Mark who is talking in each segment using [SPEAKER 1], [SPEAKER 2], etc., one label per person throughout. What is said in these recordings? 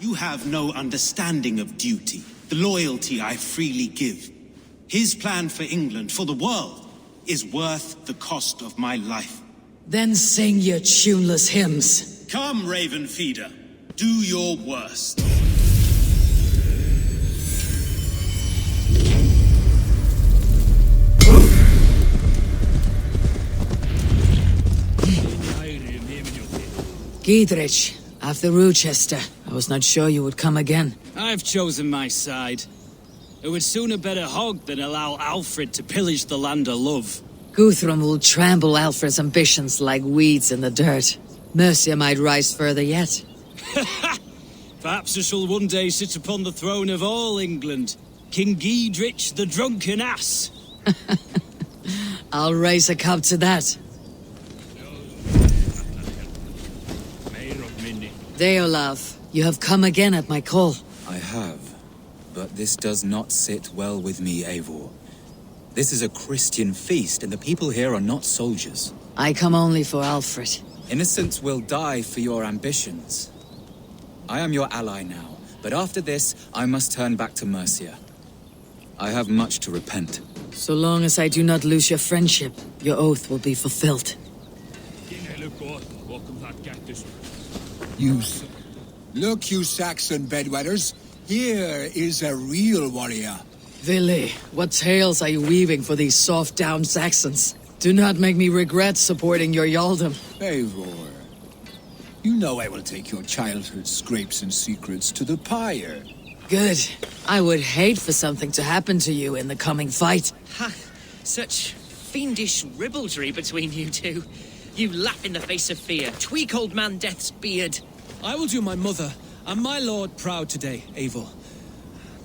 [SPEAKER 1] You have no understanding of duty, the loyalty I freely give. His plan for England, for the world, is worth the cost of my life.
[SPEAKER 2] Then sing your tuneless hymns.
[SPEAKER 1] Come, Raven Feeder. Do your worst.
[SPEAKER 2] Giedrich, after Rochester, I was not sure you would come again.
[SPEAKER 3] I've chosen my side. It would sooner bet a hog than allow Alfred to pillage the land of love.
[SPEAKER 2] Guthrum will trample Alfred's ambitions like weeds in the dirt. Mercia might rise further yet.
[SPEAKER 3] Perhaps I shall one day sit upon the throne of all England. King Giedrich the drunken ass.
[SPEAKER 2] I'll raise a cup to that. Deolav, you have come again at my call.
[SPEAKER 4] I have, but this does not sit well with me, Eivor. This is a Christian feast, and the people here are not soldiers.
[SPEAKER 2] I come only for Alfred.
[SPEAKER 4] Innocents will die for your ambitions. I am your ally now, but after this, I must turn back to Mercia. I have much to repent.
[SPEAKER 2] So long as I do not lose your friendship, your oath will be fulfilled.
[SPEAKER 5] Look, you Saxon bedwetters. Here is a real warrior.
[SPEAKER 2] Vili, what tales are you weaving for these soft-down Saxons? Do not make me regret supporting your Yaldom.
[SPEAKER 5] Eivor, you know I will take your childhood scrapes and secrets to the pyre.
[SPEAKER 2] Good. I would hate for something to happen to you in the coming fight.
[SPEAKER 6] Ha! Such fiendish ribaldry between you two. You laugh in the face of fear, tweak old man Death's beard.
[SPEAKER 7] I will do my mother and my lord proud today, Eivor.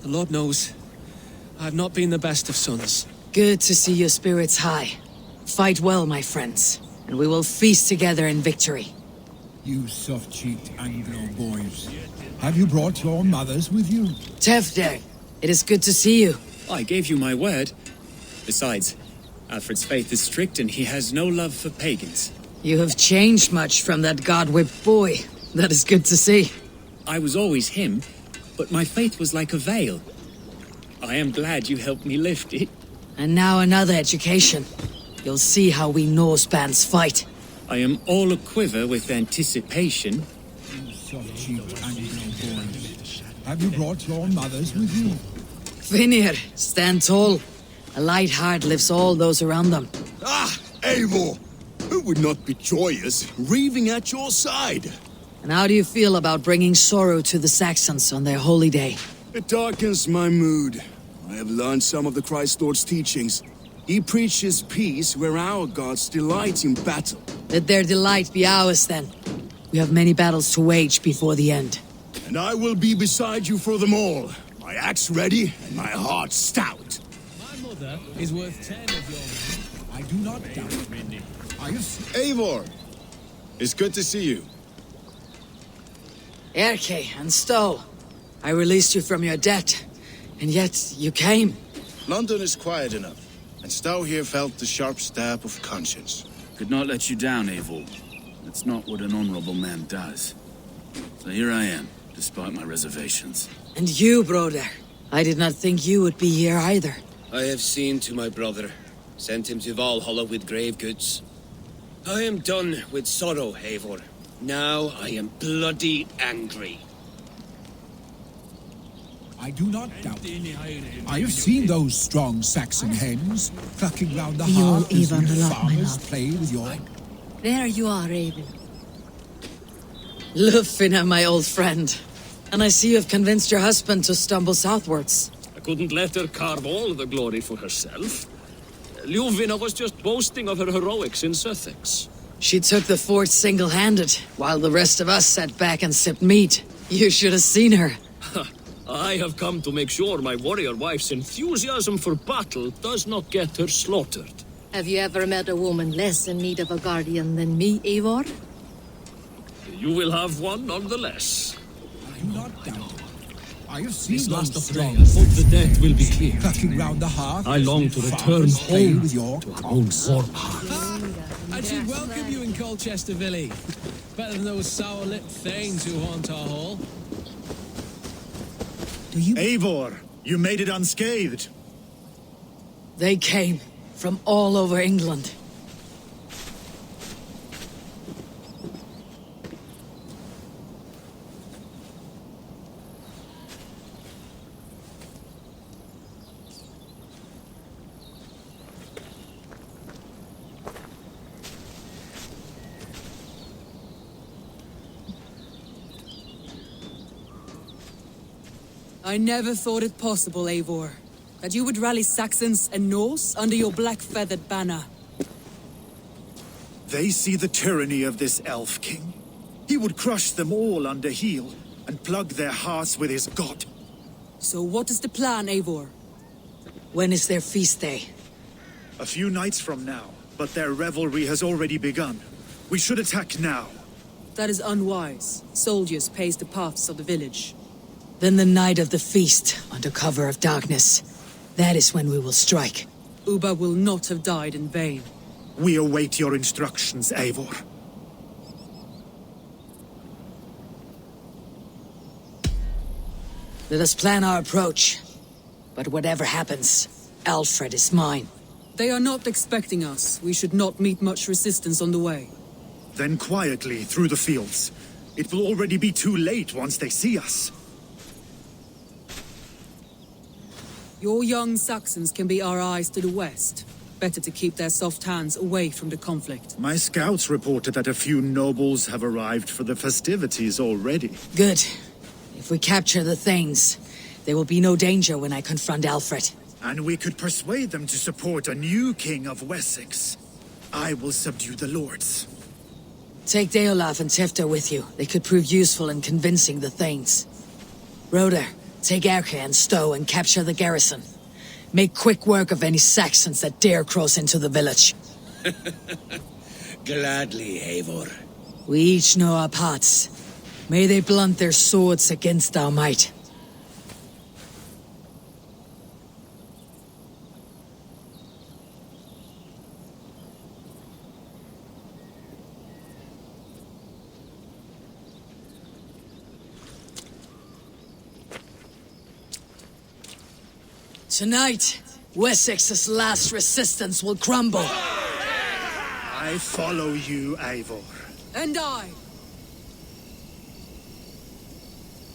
[SPEAKER 7] The Lord knows I have not been the best of sons.
[SPEAKER 2] Good to see your spirits high. Fight well, my friends, and we will feast together in victory.
[SPEAKER 5] You soft-cheeked Anglo boys. Have you brought your mothers with you?
[SPEAKER 2] Tefder, it is good to see you.
[SPEAKER 8] I gave you my word. Besides, Alfred's faith is strict and he has no love for pagans.
[SPEAKER 2] You have changed much from that god-whipped boy. That is good to see.
[SPEAKER 8] I was always him, but my faith was like a veil. I am glad you helped me lift it.
[SPEAKER 2] And now another education. You'll see how we Norse bands fight.
[SPEAKER 8] I am all aquiver with anticipation.
[SPEAKER 5] You soft-cheeked Anglo boys. Have you brought your mothers with you?
[SPEAKER 2] Vinir, stand tall. A light heart lifts all those around them.
[SPEAKER 9] Ah, Eivor! Who would not be joyous, raving at your side?
[SPEAKER 2] And how do you feel about bringing sorrow to the Saxons on their holy day?
[SPEAKER 9] It darkens my mood. I have learned some of the Christ Lord's teachings. He preaches peace where our gods delight in battle.
[SPEAKER 2] Let their delight be ours, then. We have many battles to wage before the end.
[SPEAKER 9] And I will be beside you for them all. My axe ready and my heart stout.
[SPEAKER 7] My mother is worth 10 of your...
[SPEAKER 5] I do not doubt it.
[SPEAKER 9] Eivor! It's good to see you.
[SPEAKER 2] Erke and Stowe, I released you from your debt, and yet you came.
[SPEAKER 9] London is quiet enough, and Stowe here felt the sharp stab of conscience.
[SPEAKER 10] Could not let you down, Eivor. That's not what an honorable man does. So here I am, despite my reservations.
[SPEAKER 2] And you, brother. I did not think you would be here either.
[SPEAKER 11] I have seen to my brother, sent him to Valhalla with grave goods. I am done with sorrow, Eivor. Now I am bloody angry.
[SPEAKER 5] I do not doubt it. I have seen those strong Saxon hens clucking round the hearth as you farmers play with your...
[SPEAKER 12] There you are, Raven.
[SPEAKER 2] Lufina, my old friend. And I see you have convinced your husband to stumble southwards.
[SPEAKER 13] I couldn't let her carve all the glory for herself. Ljuvina was just boasting of her heroics in Sussex.
[SPEAKER 2] She took the fort single-handed, while the rest of us sat back and sipped meat. You should have seen her.
[SPEAKER 13] I have come to make sure my warrior wife's enthusiasm for battle does not get her slaughtered.
[SPEAKER 12] Have you ever met a woman less in need of a guardian than me, Eivor?
[SPEAKER 13] You will have one nonetheless.
[SPEAKER 5] I do not doubt it. I have seen
[SPEAKER 7] This last
[SPEAKER 5] those
[SPEAKER 7] of
[SPEAKER 5] strong
[SPEAKER 7] hope the death will be clear.
[SPEAKER 5] clucking round the hearth.
[SPEAKER 7] I long to return
[SPEAKER 5] farmers play
[SPEAKER 7] home
[SPEAKER 5] with your
[SPEAKER 7] to our own war path. I should welcome you in Colchester, Villy. Better than those sour-lipped thanes who haunt our hall.
[SPEAKER 14] Eivor, you made it unscathed.
[SPEAKER 2] They came from all over England.
[SPEAKER 15] I never thought it possible, Eivor, that you would rally Saxons and Norse under your black-feathered banner.
[SPEAKER 14] They see the tyranny of this elf king. He would crush them all under heel and plug their hearts with his god.
[SPEAKER 15] So what is the plan, Eivor?
[SPEAKER 2] When is their feast day?
[SPEAKER 14] A few nights from now, but their revelry has already begun. We should attack now.
[SPEAKER 15] That is unwise. Soldiers pace the paths of the village.
[SPEAKER 2] Then the night of the feast, under cover of darkness. That is when we will strike.
[SPEAKER 15] Uba will not have died in vain.
[SPEAKER 14] We await your instructions, Eivor.
[SPEAKER 2] Let us plan our approach. But whatever happens, Alfred is mine.
[SPEAKER 15] They are not expecting us. We should not meet much resistance on the way.
[SPEAKER 14] Then quietly through the fields. It will already be too late once they see us.
[SPEAKER 15] Your young Saxons can be our eyes to the west. Better to keep their soft hands away from the conflict.
[SPEAKER 14] My scouts reported that a few nobles have arrived for the festivities already.
[SPEAKER 2] Good. If we capture the Thanes, there will be no danger when I confront Alfred.
[SPEAKER 14] And we could persuade them to support a new king of Wessex. I will subdue the lords.
[SPEAKER 2] Take Deolaf and Tifta with you. They could prove useful in convincing the Thanes. Roder, take Erke and Stowe and capture the garrison. Make quick work of any Saxons that dare cross into the village.
[SPEAKER 11] Gladly, Eivor.
[SPEAKER 2] We each know our parts. May they blunt their swords against our might. Tonight, Wessex's last resistance will crumble.
[SPEAKER 14] I follow you, Eivor.
[SPEAKER 15] And I.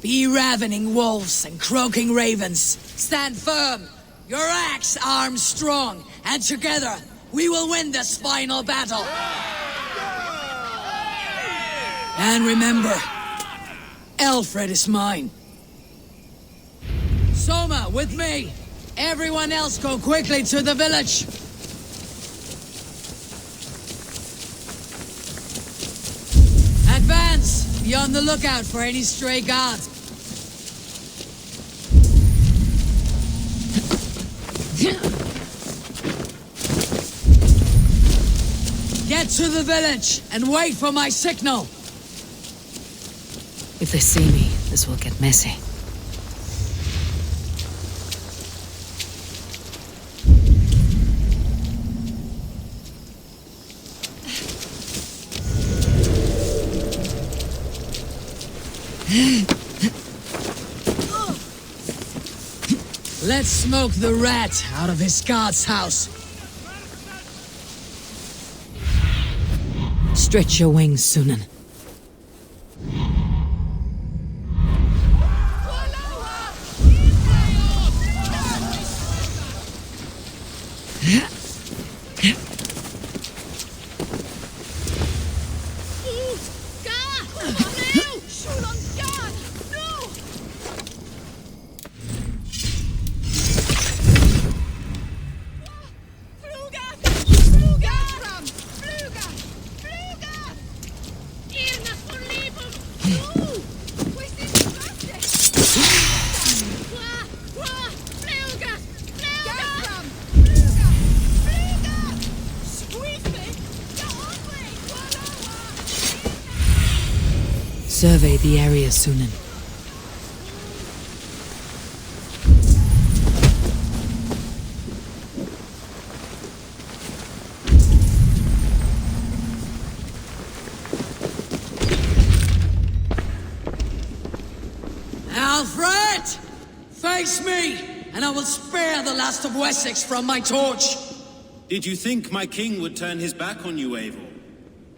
[SPEAKER 2] Be ravening wolves and croaking ravens. Stand firm. Your axe arms strong. And together, we will win this final battle. And remember, Alfred is mine. Soma, with me. Everyone else go quickly to the village. Advance! Be on the lookout for any stray guards. Get to the village and wait for my signal.
[SPEAKER 16] If they see me, this will get messy.
[SPEAKER 2] Let's smoke the rat out of his guard's house.
[SPEAKER 16] Stretch your wings, Sunan. Survey the area, Sunan.
[SPEAKER 2] Alfred! Face me, and I will spare the last of Wessex from my torch.
[SPEAKER 1] Did you think my king would turn his back on you, Eivor?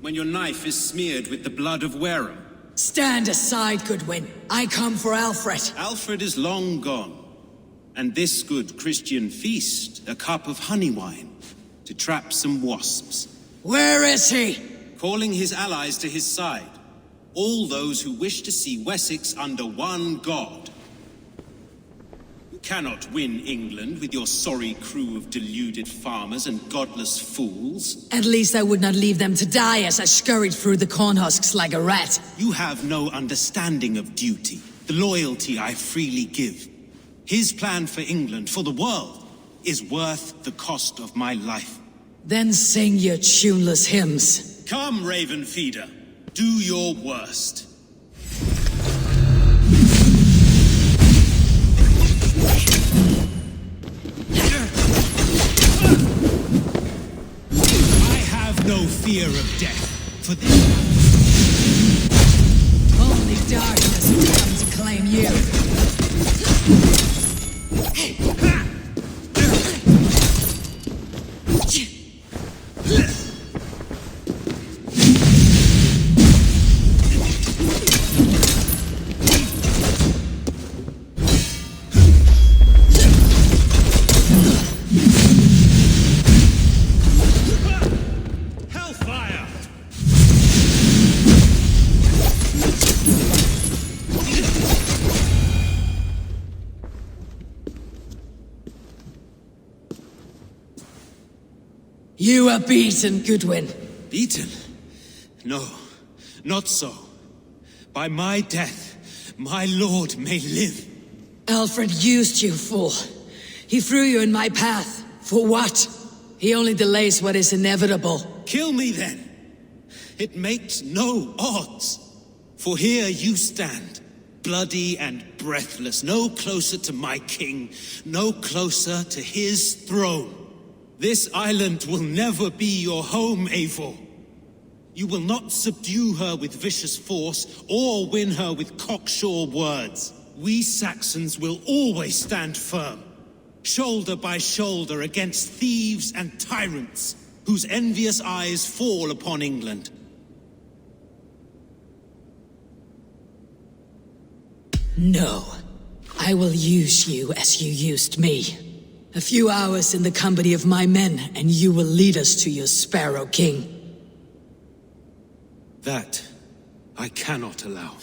[SPEAKER 1] When your knife is smeared with the blood of Wareham?
[SPEAKER 2] Stand aside, Goodwin. I come for Alfred.
[SPEAKER 1] Alfred is long gone. And this good Christian feast, a cup of honey wine, to trap some wasps.
[SPEAKER 2] Where is he?
[SPEAKER 1] Calling his allies to his side. All those who wish to see Wessex under one god. You cannot win England with your sorry crew of deluded farmers and godless fools.
[SPEAKER 2] At least I would not leave them to die as I scurried through the corn husks like a rat.
[SPEAKER 1] You have no understanding of duty, the loyalty I freely give. His plan for England, for the world, is worth the cost of my life.
[SPEAKER 2] Then sing your tuneless hymns.
[SPEAKER 1] Come, Raven Feeder. Do your worst. I have no fear of death, for this
[SPEAKER 2] only darkness will come to claim you. You are beaten, Goodwin.
[SPEAKER 1] Beaten? No, not so. By my death, my lord may live.
[SPEAKER 2] Alfred used you, fool. He threw you in my path. For what? He only delays what is inevitable.
[SPEAKER 1] Kill me then. It makes no odds. For here you stand, bloody and breathless, no closer to my king, no closer to his throne. This island will never be your home, Eivor. You will not subdue her with vicious force, or win her with cocksure words. We Saxons will always stand firm, shoulder by shoulder against thieves and tyrants, whose envious eyes fall upon England.
[SPEAKER 2] No. I will use you as you used me. A few hours in the company of my men, and you will lead us to your Sparrow King.
[SPEAKER 1] That I cannot allow.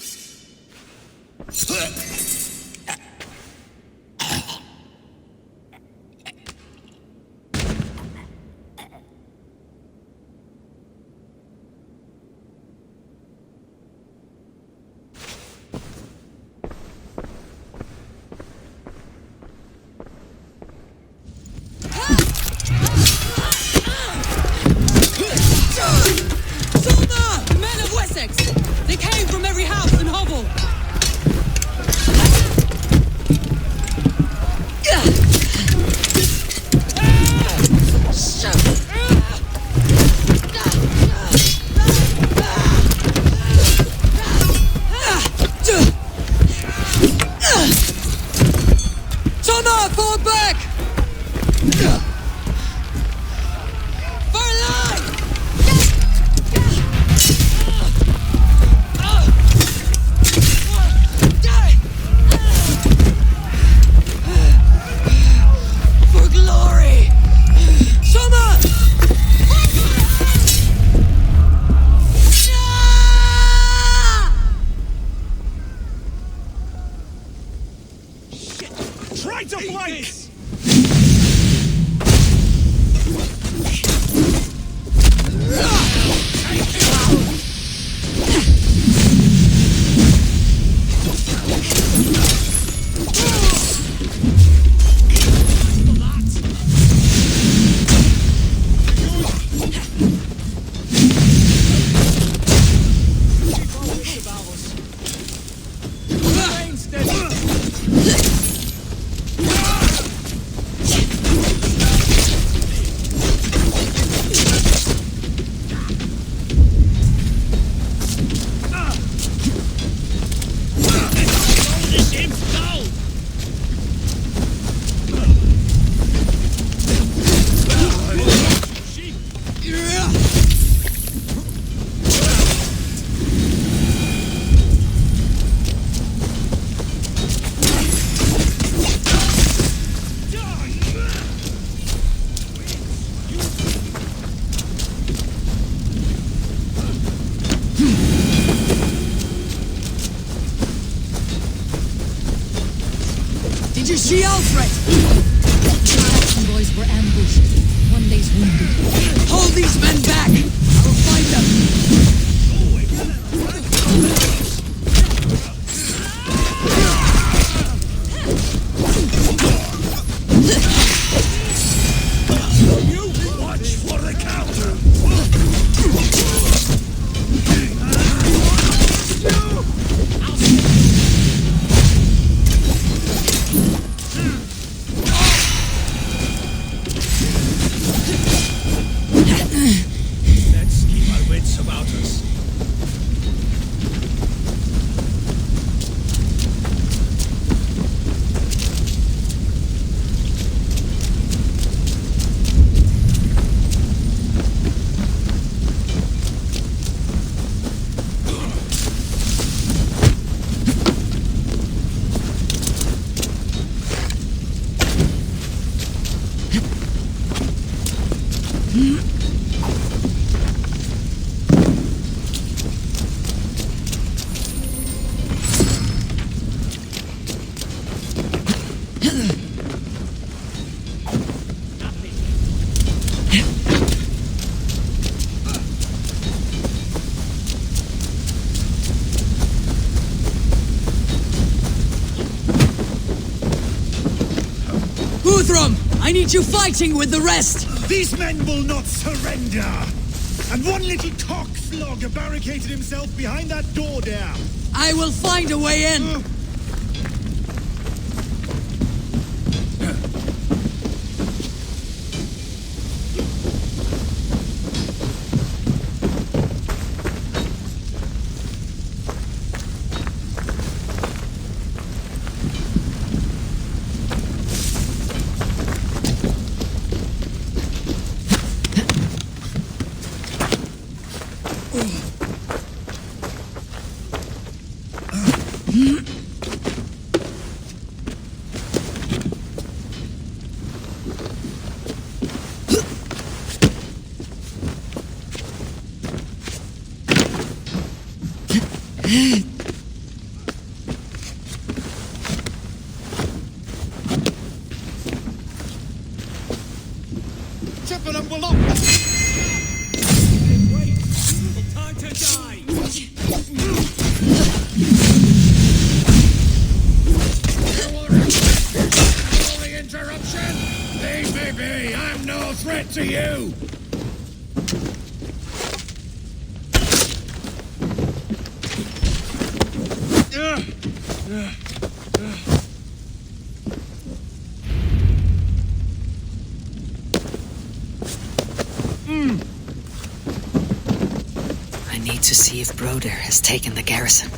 [SPEAKER 15] They came from every house and hovel! Tona, fall back!
[SPEAKER 17] Try to flank!
[SPEAKER 2] Did you see Alfred?
[SPEAKER 12] Saxon boys were ambushed. One day's wounded.
[SPEAKER 2] Hold these men back! I will find them!
[SPEAKER 17] Watch for the counter! Let's keep our wits about us.
[SPEAKER 2] Guthrum! I need you fighting with the rest!
[SPEAKER 14] These men will not surrender! And one little cockflogger barricaded himself behind that door there!
[SPEAKER 2] I will find a way in!
[SPEAKER 17] Chepeham will not... Wait! Time to die! Only interruption? Leave me be! I'm no threat to you!
[SPEAKER 16] I need to see if Broder has taken the garrison.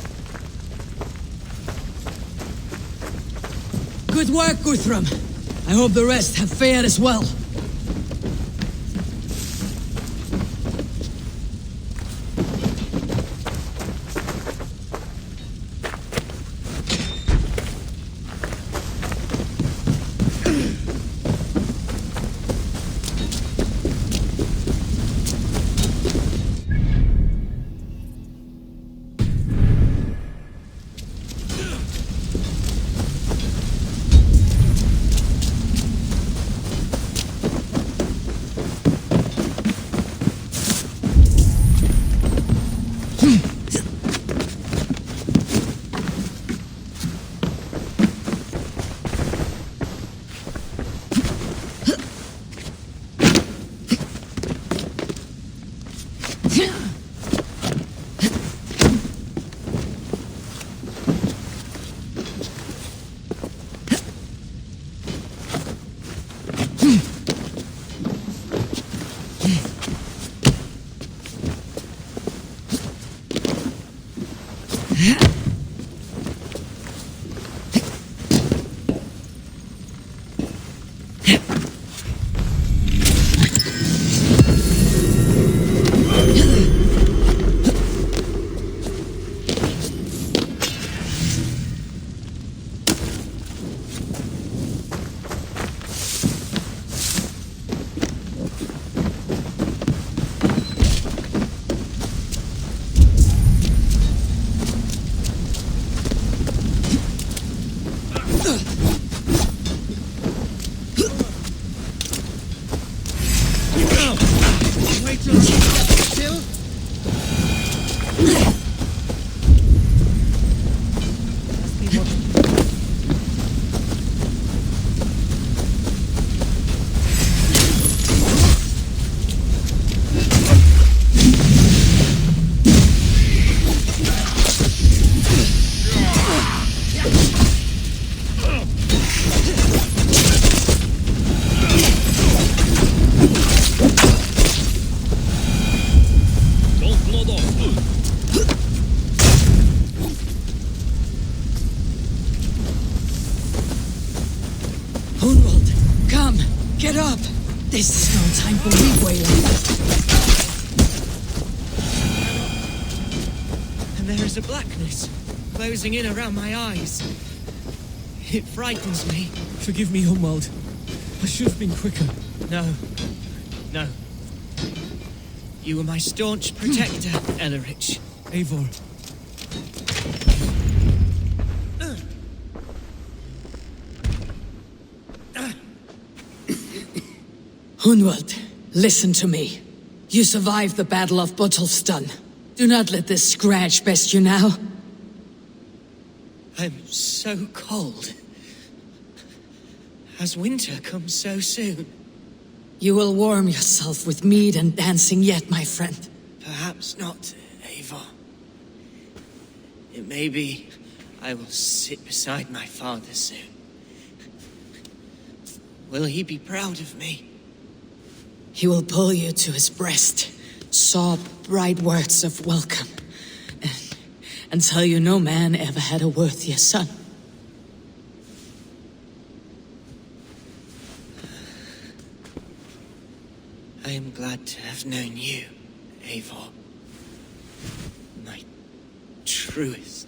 [SPEAKER 2] Good work, Guthrum. I hope the rest have fared as well. Get up! This is no time for wee-wailing.
[SPEAKER 6] And there is a blackness closing in around my eyes. It frightens me.
[SPEAKER 7] Forgive me, Humwald. I should have been quicker.
[SPEAKER 6] No. No. You were my staunch protector, Ellerich.
[SPEAKER 7] Eivor.
[SPEAKER 2] Hunwald, listen to me. You survived the Battle of Bottleston. Do not let this scratch best you now.
[SPEAKER 6] I'm so cold. Has winter come so soon?
[SPEAKER 2] You will warm yourself with mead and dancing yet, my friend.
[SPEAKER 6] Perhaps not, Eivor. It may be I will sit beside my father soon. Will he be proud of me?
[SPEAKER 2] He will pull you to his breast, sob bright words of welcome, and tell you no man ever had a worthier son.
[SPEAKER 6] I am glad to have known you, Eivor. My truest.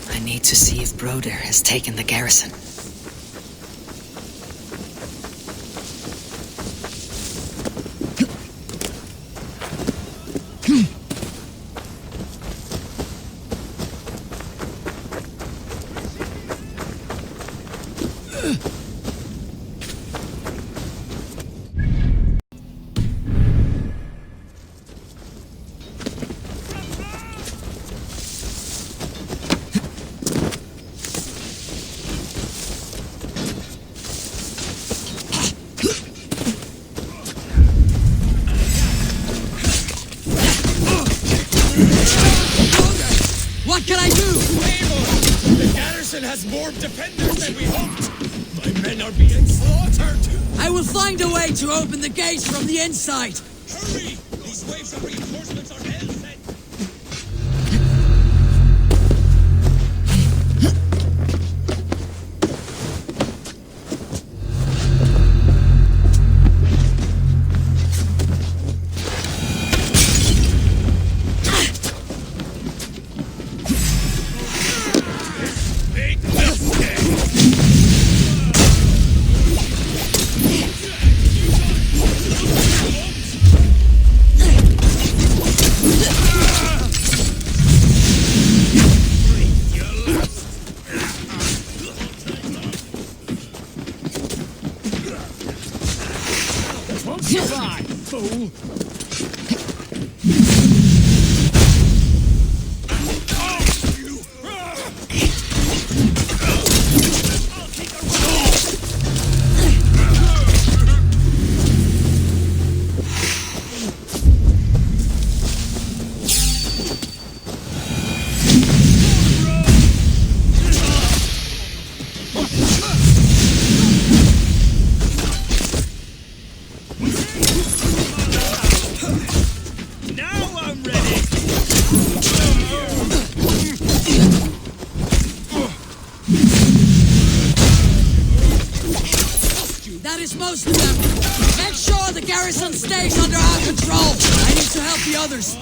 [SPEAKER 16] I need to see if Broder has taken the garrison.
[SPEAKER 2] What can I do?
[SPEAKER 17] Eivor! The garrison has more defenders than we hoped! My men are being slaughtered!
[SPEAKER 2] I will find a way to open the gates from the inside!
[SPEAKER 17] Hurry! These waves of reinforcements are hell-sent!
[SPEAKER 2] That is most of them. Make sure the garrison stays under our control. I need to help the others.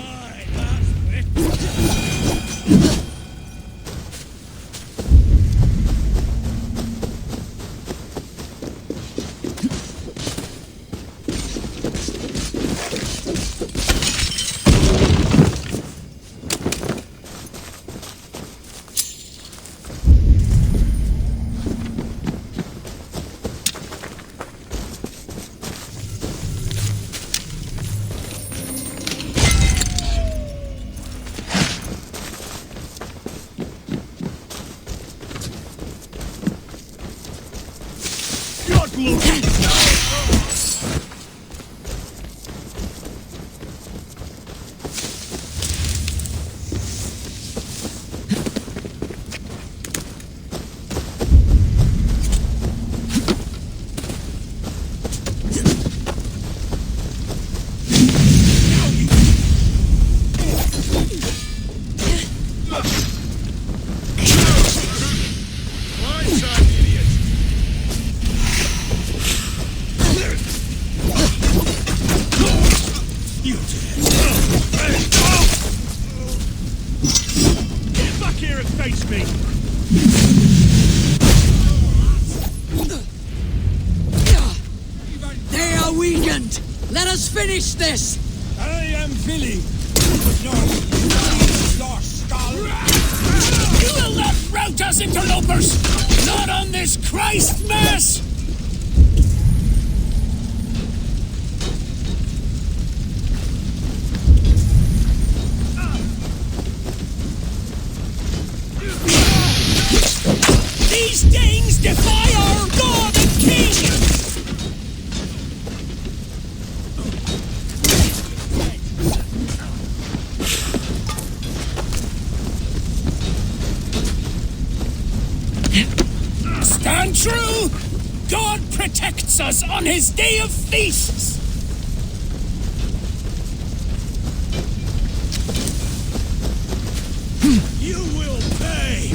[SPEAKER 2] weakened! Let us finish this!
[SPEAKER 17] I am Billy. No, lost skull.
[SPEAKER 13] You will not rout us, interlopers! Not on this Christ Mass! These Danes defy our God and King! Stand true! God protects us on his day of feasts!
[SPEAKER 17] You will pay!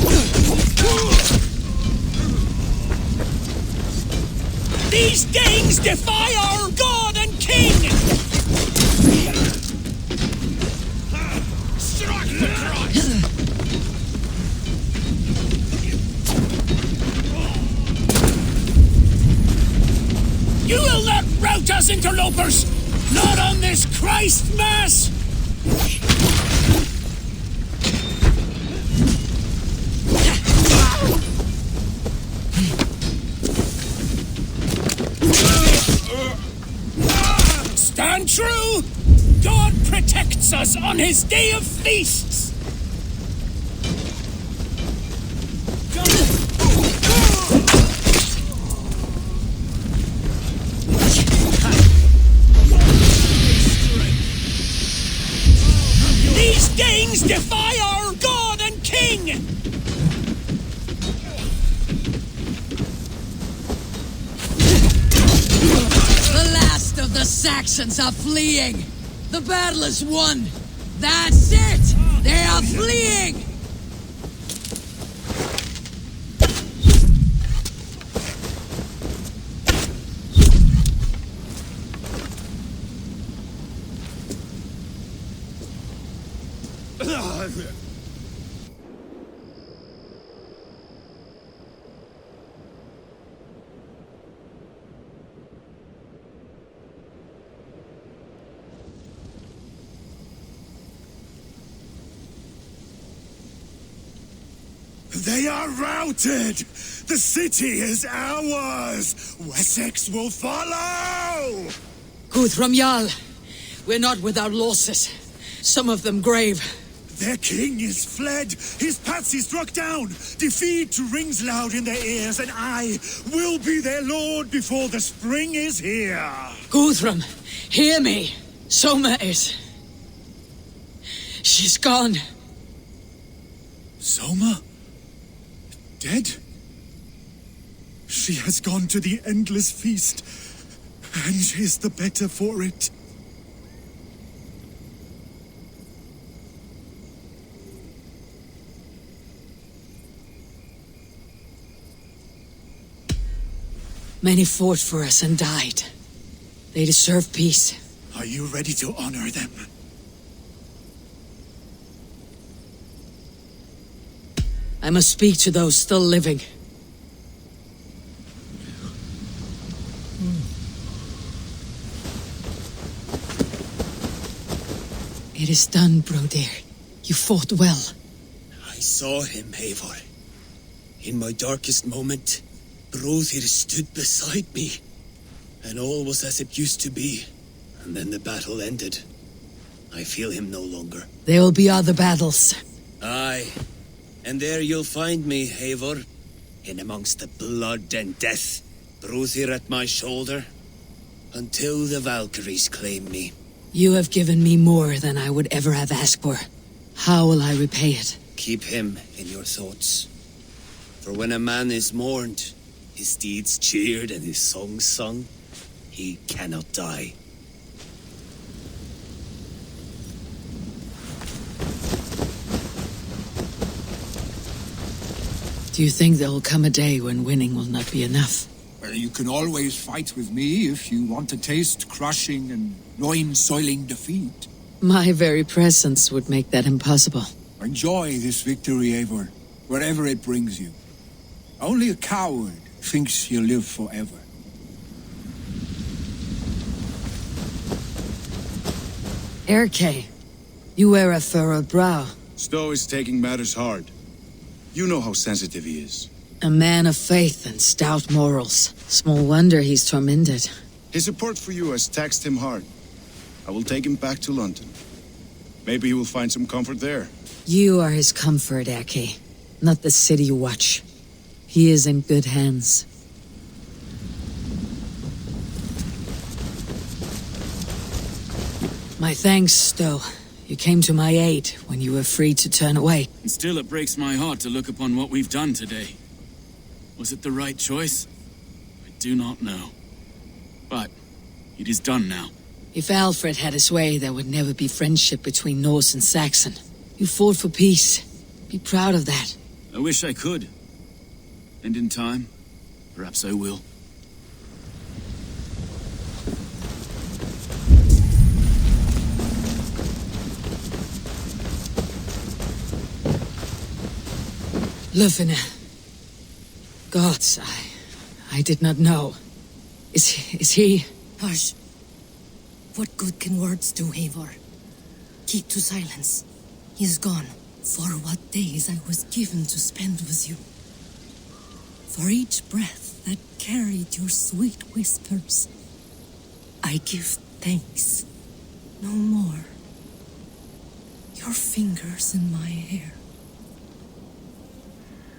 [SPEAKER 13] These Danes defy our God and King!
[SPEAKER 17] Strike the Christ!
[SPEAKER 13] You will not rout us, interlopers! Not on this Christ Mass! Stand true! God protects us on his day of feasts! These Danes defy our God and King!
[SPEAKER 2] The last of the Saxons are fleeing! The battle is won! That's it! They are fleeing!
[SPEAKER 14] They are routed! The city is ours! Wessex will follow!
[SPEAKER 2] Guthrum Jarl, we're not without losses. Some of them grave.
[SPEAKER 14] Their king is fled! His patsy struck down! Defeat rings loud in their ears, and I will be their lord before the spring is here!
[SPEAKER 2] Guthrum, hear me! Soma is... She's gone.
[SPEAKER 14] Soma? Dead? She has gone to the endless feast, and is the better for it.
[SPEAKER 2] Many fought for us and died. They deserve peace.
[SPEAKER 14] Are you ready to honor them?
[SPEAKER 2] I must speak to those still living. It is done, Brodir. You fought well.
[SPEAKER 11] I saw him, Eivor. In my darkest moment, Brodir stood beside me, and all was as it used to be. And then the battle ended. I feel him no longer.
[SPEAKER 2] There will be other battles.
[SPEAKER 11] Aye. And there you'll find me, Eivor. In amongst the blood and death. Brodir at my shoulder. Until the Valkyries claim me.
[SPEAKER 2] You have given me more than I would ever have asked for. How will I repay it?
[SPEAKER 11] Keep him in your thoughts. For when a man is mourned, his deeds cheered and his songs sung, he cannot die.
[SPEAKER 2] Do you think there will come a day when winning will not be enough?
[SPEAKER 5] Well, you can always fight with me if you want to taste crushing and loin-soiling defeat.
[SPEAKER 2] My very presence would make that impossible.
[SPEAKER 5] Enjoy this victory, Eivor, wherever it brings you. Only a coward thinks he'll live forever.
[SPEAKER 2] Erke, you wear a furrowed brow.
[SPEAKER 9] Stowe is taking matters hard. You know how sensitive he is.
[SPEAKER 2] A man of faith and stout morals. Small wonder he's tormented.
[SPEAKER 9] His support for you has taxed him hard. I will take him back to London. Maybe he will find some comfort there.
[SPEAKER 2] You are his comfort, Erke, not the city watch. He is in good hands. My thanks, Stowe. You came to my aid when you were free to turn away.
[SPEAKER 10] And still it breaks my heart to look upon what we've done today. Was it the right choice? I do not know. But it is done now.
[SPEAKER 2] If Alfred had his way, there would never be friendship between Norse and Saxon. You fought for peace. Be proud of that.
[SPEAKER 10] I wish I could. And in time, perhaps I will.
[SPEAKER 2] Lufina. Gods, I did not know. Is he...
[SPEAKER 12] Hush. What good can words do, Eivor? Keep to silence. He is gone. For what days I was given to spend with you. For each breath that carried your sweet whispers, I give thanks. No more. Your fingers in my hair.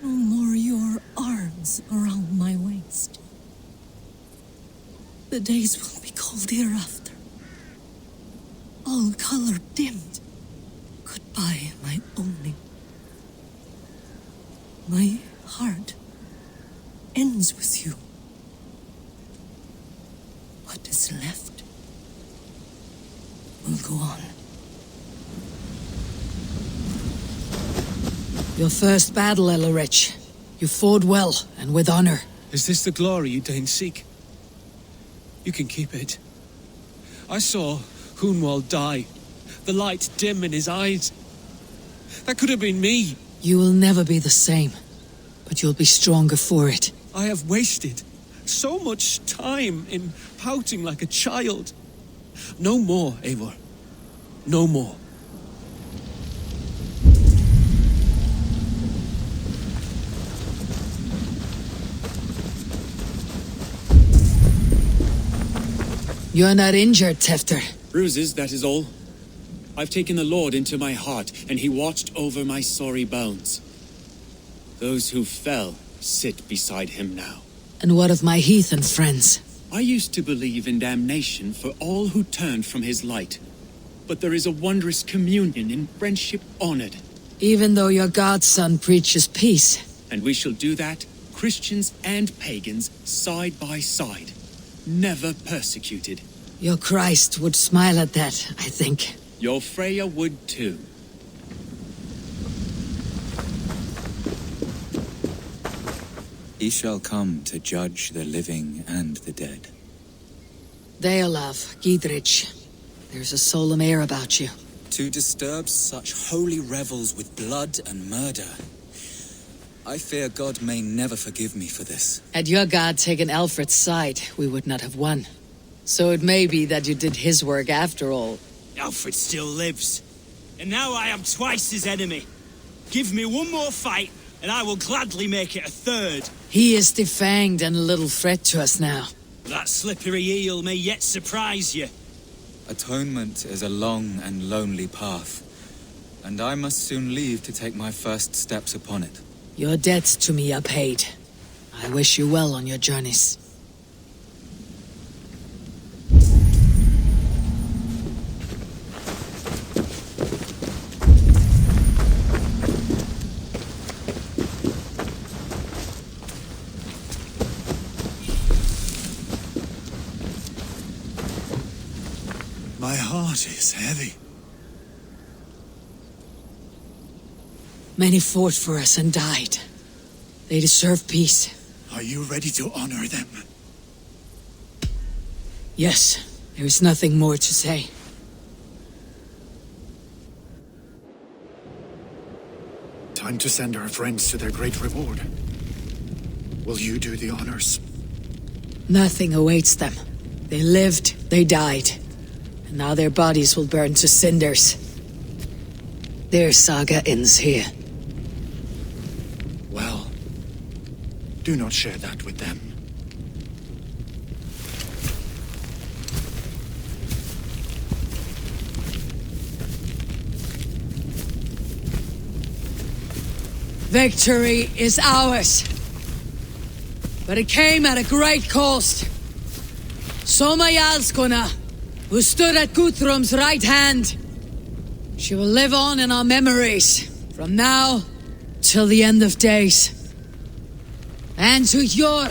[SPEAKER 12] No more your arms around my waist. The days will be cold hereafter. All color dimmed. Goodbye, my only. My heart ends with you. What is left will go on.
[SPEAKER 2] Your first battle, Elorich. You fought well, and with honor.
[SPEAKER 7] Is this the glory you deign seek? You can keep it. I saw Hunwald die. The light dim in his eyes. That could have been me.
[SPEAKER 2] You will never be the same, but you'll be stronger for it.
[SPEAKER 7] I have wasted so much time in pouting like a child. No more, Eivor. No more.
[SPEAKER 2] You're not injured, Tefter.
[SPEAKER 8] Bruises, that is all. I've taken the Lord into my heart, and he watched over my sorry bones. Those who fell sit beside him now.
[SPEAKER 2] And what of my heathen friends?
[SPEAKER 8] I used to believe in damnation for all who turned from his light. But there is a wondrous communion in friendship honored.
[SPEAKER 2] Even though your godson preaches peace.
[SPEAKER 8] And we shall do that, Christians and pagans, side by side. Never persecuted.
[SPEAKER 2] Your Christ would smile at that, I think.
[SPEAKER 8] Your Freya would too.
[SPEAKER 4] He shall come to judge the living and the dead.
[SPEAKER 2] Deolav, Gidrich, there's a solemn air about you.
[SPEAKER 4] To disturb such holy revels with blood and murder. I fear God may never forgive me for this.
[SPEAKER 2] Had your god taken Alfred's side, we would not have won. So it may be that you did his work after all.
[SPEAKER 3] Alfred still lives. And now I am twice his enemy. Give me one more fight, and I will gladly make it a third.
[SPEAKER 2] He is defanged and a little threat to us now.
[SPEAKER 3] That slippery eel may yet surprise you.
[SPEAKER 4] Atonement is a long and lonely path, and I must soon leave to take my first steps upon it.
[SPEAKER 2] Your debts to me are paid. I wish you well on your journeys.
[SPEAKER 14] My heart is heavy.
[SPEAKER 2] Many fought for us and died. They deserve peace.
[SPEAKER 14] Are you ready to honor them?
[SPEAKER 2] Yes, there is nothing more to say.
[SPEAKER 14] Time to send our friends to their great reward. Will you do the honors?
[SPEAKER 2] Nothing awaits them. They lived, they died. and now their bodies will burn to cinders. Their saga ends here.
[SPEAKER 14] Well, do not share that with them.
[SPEAKER 2] Victory is ours. But it came at a great cost. Soma Jarlskona, who stood at Guthrum's right hand. She will live on in our memories, from now till the end of days. And to your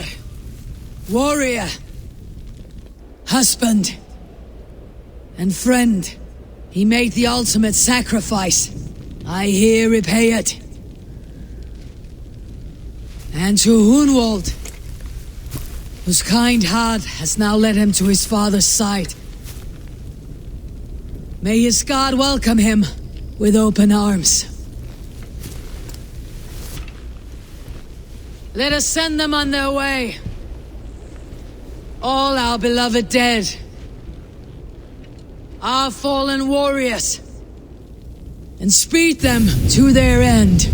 [SPEAKER 2] warrior, husband, and friend, he made the ultimate sacrifice. I here repay it. And to Hunwald, whose kind heart has now led him to his father's side. May his God welcome him with open arms. Let us send them on their way. All our beloved dead. Our fallen warriors. And speed them to their end.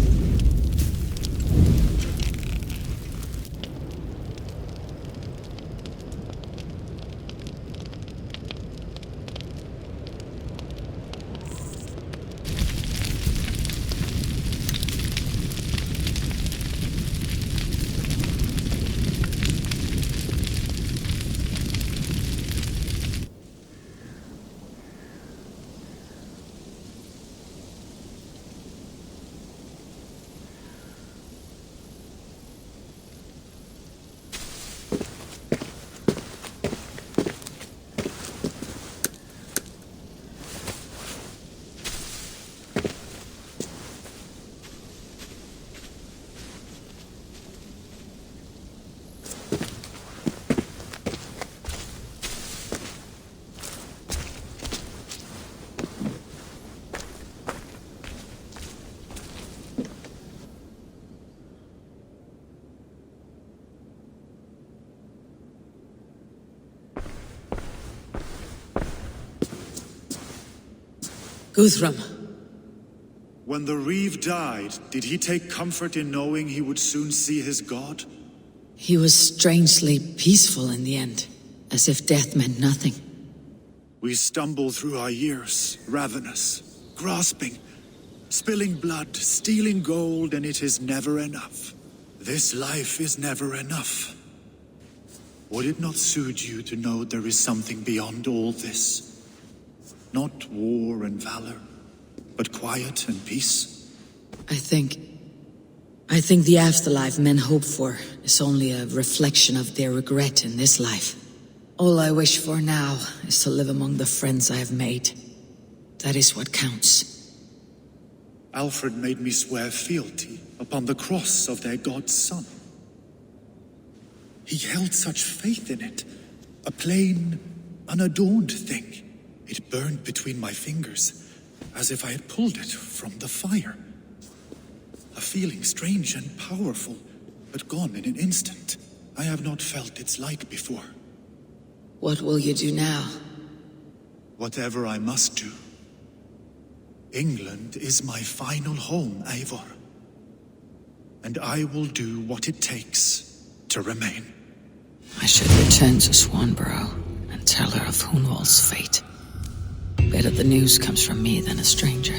[SPEAKER 2] Guthrum.
[SPEAKER 14] When the Reeve died, did he take comfort in knowing he would soon see his god?
[SPEAKER 2] He was strangely peaceful in the end, as if death meant nothing.
[SPEAKER 14] We stumble through our years, ravenous, grasping, spilling blood, stealing gold, and it is never enough. This life is never enough. Would it not suit you to know there is something beyond all this? Not war and valor, but quiet and peace?
[SPEAKER 2] I think the afterlife men hope for is only a reflection of their regret in this life. All I wish for now is to live among the friends I have made. That is what counts.
[SPEAKER 14] Alfred made me swear fealty upon the cross of their god's son. He held such faith in it, a plain, unadorned thing. It burned between my fingers, as if I had pulled it from the fire. A feeling strange and powerful, but gone in an instant. I have not felt its like before.
[SPEAKER 2] What will you do now?
[SPEAKER 14] Whatever I must do. England is my final home, Eivor. And I will do what it takes to remain.
[SPEAKER 2] I should return to Swanborough and tell her of Hunwald's fate. Better the news comes from me than a stranger.